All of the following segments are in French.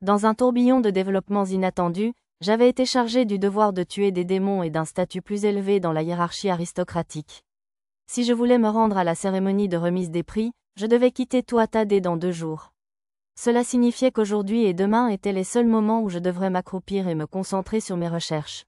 Dans un tourbillon de développements inattendus, j'avais été chargé du devoir de tuer des démons et d'un statut plus élevé dans la hiérarchie aristocratique. Si je voulais me rendre à la cérémonie de remise des prix, je devais quitter Tuatha-Dé dans 2 jours. Cela signifiait qu'aujourd'hui et demain étaient les seuls moments où je devrais m'accroupir et me concentrer sur mes recherches.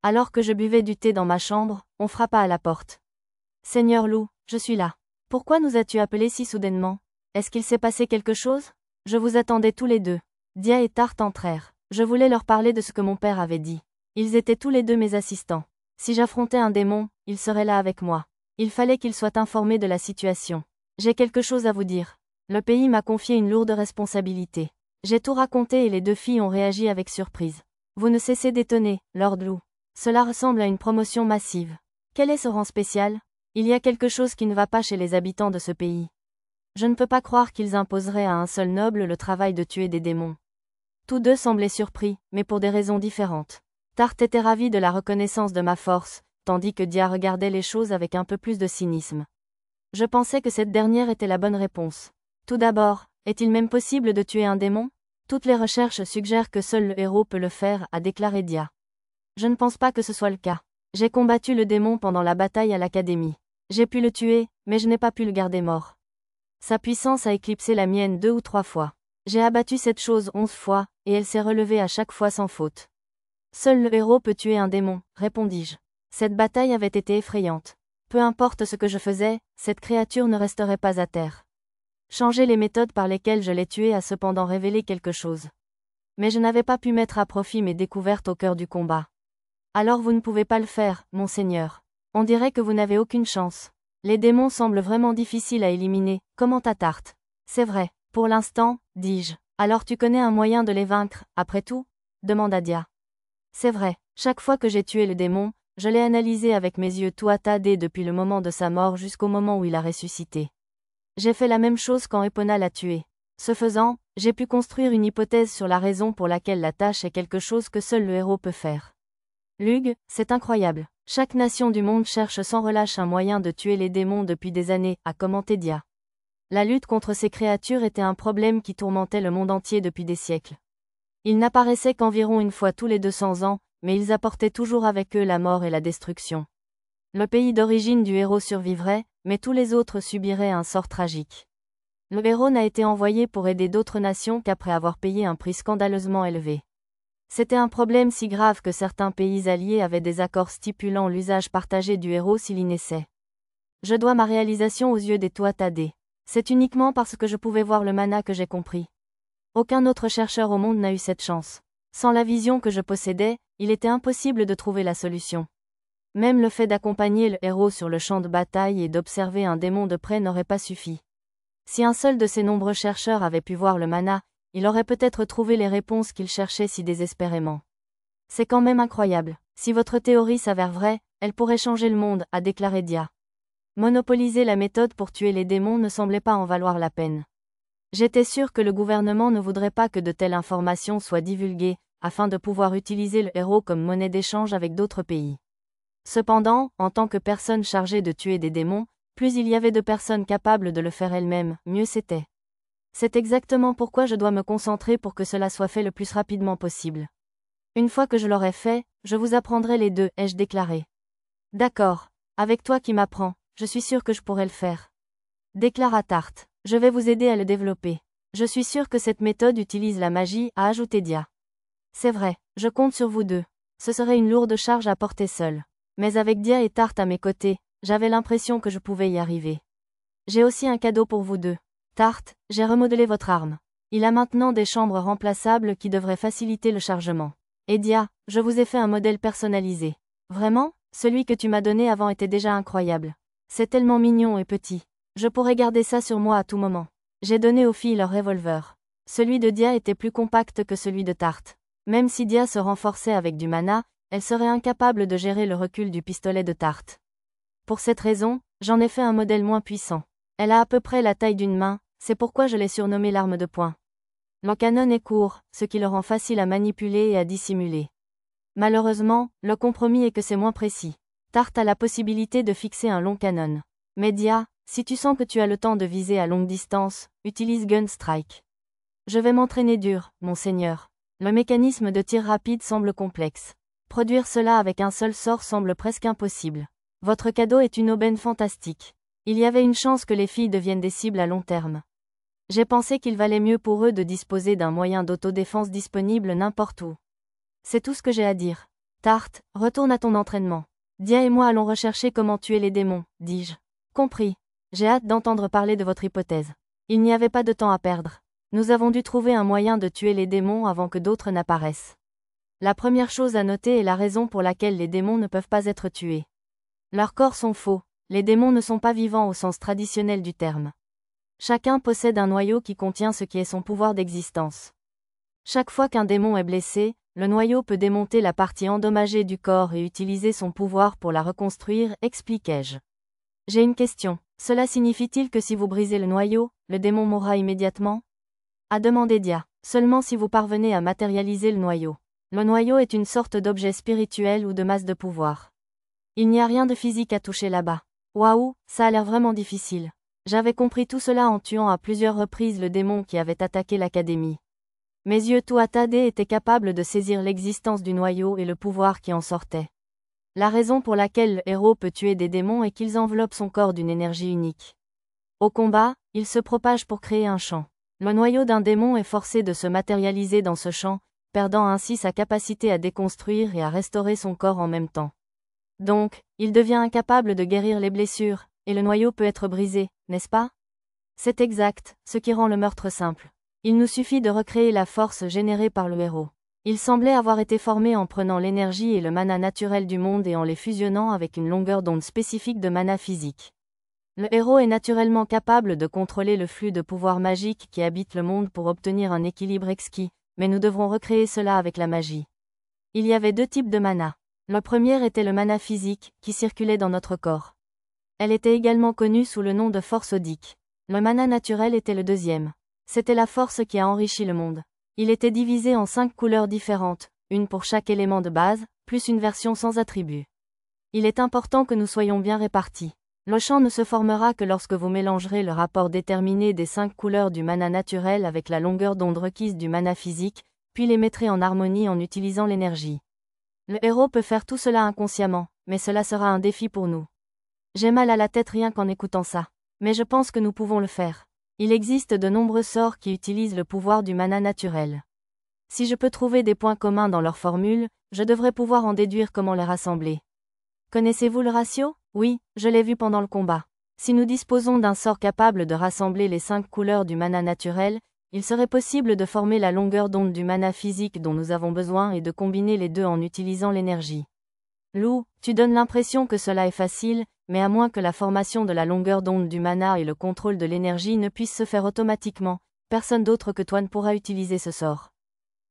Alors que je buvais du thé dans ma chambre, on frappa à la porte. « Seigneur Loup, je suis là. Pourquoi nous as-tu appelés si soudainement? Est-ce qu'il s'est passé quelque chose? Je vous attendais tous les deux. » Dia et Tarte entrèrent. Je voulais leur parler de ce que mon père avait dit. Ils étaient tous les deux mes assistants. Si j'affrontais un démon, ils seraient là avec moi. Il fallait qu'ils soient informés de la situation. J'ai quelque chose à vous dire. Le pays m'a confié une lourde responsabilité. J'ai tout raconté et les 2 filles ont réagi avec surprise. Vous ne cessez d'étonner, Lord Loup. Cela ressemble à une promotion massive. Quel est ce rang spécial? Il y a quelque chose qui ne va pas chez les habitants de ce pays. Je ne peux pas croire qu'ils imposeraient à un seul noble le travail de tuer des démons. Tous deux semblaient surpris, mais pour des raisons différentes. Tarte était ravie de la reconnaissance de ma force, tandis que Dia regardait les choses avec un peu plus de cynisme. Je pensais que cette dernière était la bonne réponse. Tout d'abord, est-il même possible de tuer un démon? Toutes les recherches suggèrent que seul le héros peut le faire, a déclaré Dia. Je ne pense pas que ce soit le cas. J'ai combattu le démon pendant la bataille à l'académie. J'ai pu le tuer, mais je n'ai pas pu le garder mort. Sa puissance a éclipsé la mienne 2 ou 3 fois. J'ai abattu cette chose 11 fois, et elle s'est relevée à chaque fois sans faute. Seul le héros peut tuer un démon, répondis-je. Cette bataille avait été effrayante. Peu importe ce que je faisais, cette créature ne resterait pas à terre. Changer les méthodes par lesquelles je l'ai tuée a cependant révélé quelque chose. Mais je n'avais pas pu mettre à profit mes découvertes au cœur du combat. Alors vous ne pouvez pas le faire, monseigneur. On dirait que vous n'avez aucune chance. Les démons semblent vraiment difficiles à éliminer, commenta Tarte. C'est vrai, pour l'instant, dis-je. Alors tu connais un moyen de les vaincre, après tout? Demanda Dia. C'est vrai, chaque fois que j'ai tué le démon, je l'ai analysé avec mes yeux Tuatha-Dé depuis le moment de sa mort jusqu'au moment où il a ressuscité. J'ai fait la même chose quand Epona l'a tué. Ce faisant, j'ai pu construire une hypothèse sur la raison pour laquelle la tâche est quelque chose que seul le héros peut faire. Lug, c'est incroyable. Chaque nation du monde cherche sans relâche un moyen de tuer les démons depuis des années, a commenté Dia. La lutte contre ces créatures était un problème qui tourmentait le monde entier depuis des siècles. Ils n'apparaissaient qu'environ une fois tous les 200 ans, mais ils apportaient toujours avec eux la mort et la destruction. Le pays d'origine du héros survivrait, mais tous les autres subiraient un sort tragique. Le héros n'a été envoyé pour aider d'autres nations qu'après avoir payé un prix scandaleusement élevé. C'était un problème si grave que certains pays alliés avaient des accords stipulant l'usage partagé du héros s'il y naissait. Je dois ma réalisation aux yeux des Tuatha-Dé. C'est uniquement parce que je pouvais voir le mana que j'ai compris. Aucun autre chercheur au monde n'a eu cette chance. Sans la vision que je possédais, il était impossible de trouver la solution. Même le fait d'accompagner le héros sur le champ de bataille et d'observer un démon de près n'aurait pas suffi. Si un seul de ces nombreux chercheurs avait pu voir le mana, il aurait peut-être trouvé les réponses qu'il cherchait si désespérément. C'est quand même incroyable. Si votre théorie s'avère vraie, elle pourrait changer le monde, a déclaré Dia. Monopoliser la méthode pour tuer les démons ne semblait pas en valoir la peine. J'étais sûr que le gouvernement ne voudrait pas que de telles informations soient divulguées, afin de pouvoir utiliser le héros comme monnaie d'échange avec d'autres pays. Cependant, en tant que personne chargée de tuer des démons, plus il y avait de personnes capables de le faire elles-mêmes, mieux c'était. C'est exactement pourquoi je dois me concentrer pour que cela soit fait le plus rapidement possible. Une fois que je l'aurai fait, je vous apprendrai les 2, ai-je déclaré. D'accord, avec toi qui m'apprends, je suis sûr que je pourrai le faire. Déclara Tarte. Je vais vous aider à le développer. Je suis sûr que cette méthode utilise la magie, a ajouté Dia. C'est vrai, je compte sur vous 2. Ce serait une lourde charge à porter seule. Mais avec Dia et Tarte à mes côtés, j'avais l'impression que je pouvais y arriver. J'ai aussi un cadeau pour vous 2. Tarte, j'ai remodelé votre arme. Il a maintenant des chambres remplaçables qui devraient faciliter le chargement. Et Dia, je vous ai fait un modèle personnalisé. Vraiment, celui que tu m'as donné avant était déjà incroyable. C'est tellement mignon et petit. Je pourrais garder ça sur moi à tout moment. J'ai donné aux filles leur revolver. Celui de Dia était plus compact que celui de Tarte. Même si Dia se renforçait avec du mana, elle serait incapable de gérer le recul du pistolet de Tarte. Pour cette raison, j'en ai fait un modèle moins puissant. Elle a à peu près la taille d'une main, c'est pourquoi je l'ai surnommée l'arme de poing. Le canon est court, ce qui le rend facile à manipuler et à dissimuler. Malheureusement, le compromis est que c'est moins précis. Tarte a la possibilité de fixer un long canon. Mais Dia, si tu sens que tu as le temps de viser à longue distance, utilise Gun Strike. Je vais m'entraîner dur, mon seigneur. Le mécanisme de tir rapide semble complexe. Produire cela avec un seul sort semble presque impossible. Votre cadeau est une aubaine fantastique. Il y avait une chance que les filles deviennent des cibles à long terme. J'ai pensé qu'il valait mieux pour eux de disposer d'un moyen d'autodéfense disponible n'importe où. C'est tout ce que j'ai à dire. Tarte, retourne à ton entraînement. Dia et moi allons rechercher comment tuer les démons, dis-je. Compris. J'ai hâte d'entendre parler de votre hypothèse. Il n'y avait pas de temps à perdre. Nous avons dû trouver un moyen de tuer les démons avant que d'autres n'apparaissent. La première chose à noter est la raison pour laquelle les démons ne peuvent pas être tués. Leurs corps sont faux. Les démons ne sont pas vivants au sens traditionnel du terme. Chacun possède un noyau qui contient ce qui est son pouvoir d'existence. Chaque fois qu'un démon est blessé, le noyau peut démonter la partie endommagée du corps et utiliser son pouvoir pour la reconstruire, expliquai-je. J'ai une question. Cela signifie-t-il que si vous brisez le noyau, le démon mourra immédiatement? A demandé Dia. Seulement si vous parvenez à matérialiser le noyau. Le noyau est une sorte d'objet spirituel ou de masse de pouvoir. Il n'y a rien de physique à toucher là-bas. Waouh, ça a l'air vraiment difficile. J'avais compris tout cela en tuant à plusieurs reprises le démon qui avait attaqué l'académie. Mes yeux Tuatha-Dé étaient capables de saisir l'existence du noyau et le pouvoir qui en sortait. La raison pour laquelle le héros peut tuer des démons est qu'ils enveloppent son corps d'une énergie unique. Au combat, il se propage pour créer un champ. Le noyau d'un démon est forcé de se matérialiser dans ce champ, perdant ainsi sa capacité à déconstruire et à restaurer son corps en même temps. Donc, il devient incapable de guérir les blessures, et le noyau peut être brisé, n'est-ce pas? C'est exact, ce qui rend le meurtre simple. Il nous suffit de recréer la force générée par le héros. Il semblait avoir été formé en prenant l'énergie et le mana naturel du monde et en les fusionnant avec une longueur d'onde spécifique de mana physique. Le héros est naturellement capable de contrôler le flux de pouvoir magique qui habite le monde pour obtenir un équilibre exquis, mais nous devrons recréer cela avec la magie. Il y avait deux types de mana. Le premier était le mana physique, qui circulait dans notre corps. Elle était également connue sous le nom de force odique. Le mana naturel était le deuxième. C'était la force qui a enrichi le monde. Il était divisé en 5 couleurs différentes, une pour chaque élément de base, plus une version sans attribut. Il est important que nous soyons bien répartis. Le champ ne se formera que lorsque vous mélangerez le rapport déterminé des 5 couleurs du mana naturel avec la longueur d'onde requise du mana physique, puis les mettrez en harmonie en utilisant l'énergie. Le héros peut faire tout cela inconsciemment, mais cela sera un défi pour nous. J'ai mal à la tête rien qu'en écoutant ça. Mais je pense que nous pouvons le faire. Il existe de nombreux sorts qui utilisent le pouvoir du mana naturel. Si je peux trouver des points communs dans leur formule, je devrais pouvoir en déduire comment les rassembler. Connaissez-vous le ratio? Oui, je l'ai vu pendant le combat. Si nous disposons d'un sort capable de rassembler les 5 couleurs du mana naturel, il serait possible de former la longueur d'onde du mana physique dont nous avons besoin et de combiner les deux en utilisant l'énergie. Lou, tu donnes l'impression que cela est facile, mais à moins que la formation de la longueur d'onde du mana et le contrôle de l'énergie ne puissent se faire automatiquement, personne d'autre que toi ne pourra utiliser ce sort.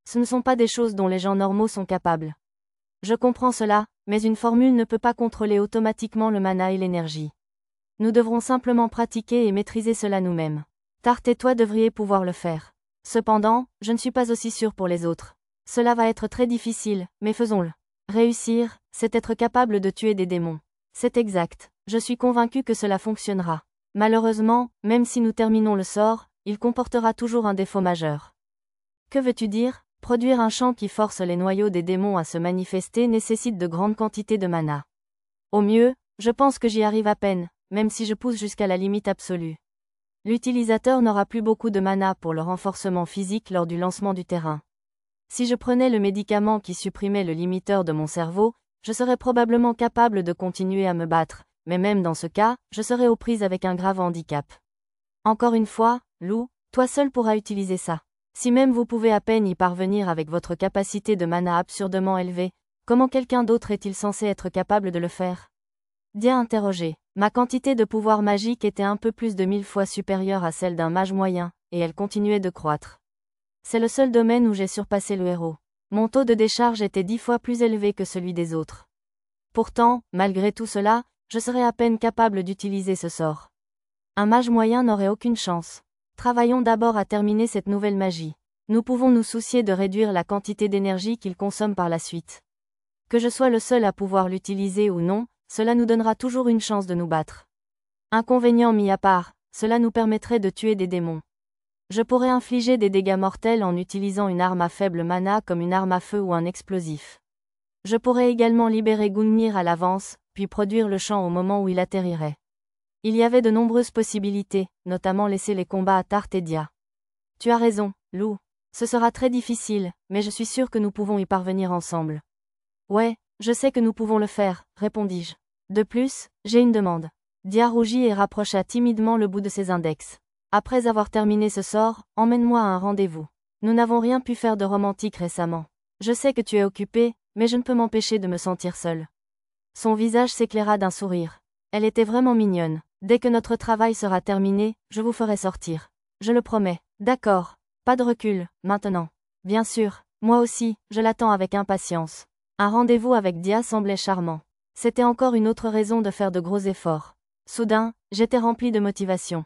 Ce ne sont pas des choses dont les gens normaux sont capables. Je comprends cela, mais une formule ne peut pas contrôler automatiquement le mana et l'énergie. Nous devrons simplement pratiquer et maîtriser cela nous-mêmes. Tarte et toi devriez pouvoir le faire. Cependant, je ne suis pas aussi sûr pour les autres. Cela va être très difficile, mais faisons-le. Réussir, c'est être capable de tuer des démons. C'est exact, je suis convaincu que cela fonctionnera. Malheureusement, même si nous terminons le sort, il comportera toujours un défaut majeur. Que veux-tu dire? Produire un champ qui force les noyaux des démons à se manifester nécessite de grandes quantités de mana. Au mieux, je pense que j'y arrive à peine, même si je pousse jusqu'à la limite absolue. L'utilisateur n'aura plus beaucoup de mana pour le renforcement physique lors du lancement du terrain. Si je prenais le médicament qui supprimait le limiteur de mon cerveau, je serais probablement capable de continuer à me battre, mais même dans ce cas, je serais aux prises avec un grave handicap. Encore une fois, Lou, toi seul pourras utiliser ça. Si même vous pouvez à peine y parvenir avec votre capacité de mana absurdement élevée, comment quelqu'un d'autre est-il censé être capable de le faire? Dia interrogé. Ma quantité de pouvoir magique était un peu plus de 1000 fois supérieure à celle d'un mage moyen, et elle continuait de croître. C'est le seul domaine où j'ai surpassé le héros. Mon taux de décharge était 10 fois plus élevé que celui des autres. Pourtant, malgré tout cela, je serais à peine capable d'utiliser ce sort. Un mage moyen n'aurait aucune chance. Travaillons d'abord à terminer cette nouvelle magie. Nous pouvons nous soucier de réduire la quantité d'énergie qu'il consomme par la suite. Que je sois le seul à pouvoir l'utiliser ou non, cela nous donnera toujours une chance de nous battre. Inconvénient mis à part, cela nous permettrait de tuer des démons. Je pourrais infliger des dégâts mortels en utilisant une arme à faible mana comme une arme à feu ou un explosif. Je pourrais également libérer Gungnir à l'avance, puis produire le champ au moment où il atterrirait. Il y avait de nombreuses possibilités, notamment laisser les combats à Tart et Dia. Tu as raison, Lou. Ce sera très difficile, mais je suis sûr que nous pouvons y parvenir ensemble. Ouais, je sais que nous pouvons le faire, répondis-je. De plus, j'ai une demande. Dia rougit et rapprocha timidement le bout de ses index. Après avoir terminé ce sort, emmène-moi à un rendez-vous. Nous n'avons rien pu faire de romantique récemment. Je sais que tu es occupé, mais je ne peux m'empêcher de me sentir seule. Son visage s'éclaira d'un sourire. Elle était vraiment mignonne. Dès que notre travail sera terminé, je vous ferai sortir. Je le promets. D'accord. Pas de recul, maintenant. Bien sûr, moi aussi, je l'attends avec impatience. Un rendez-vous avec Dia semblait charmant. C'était encore une autre raison de faire de gros efforts. Soudain, j'étais remplie de motivation.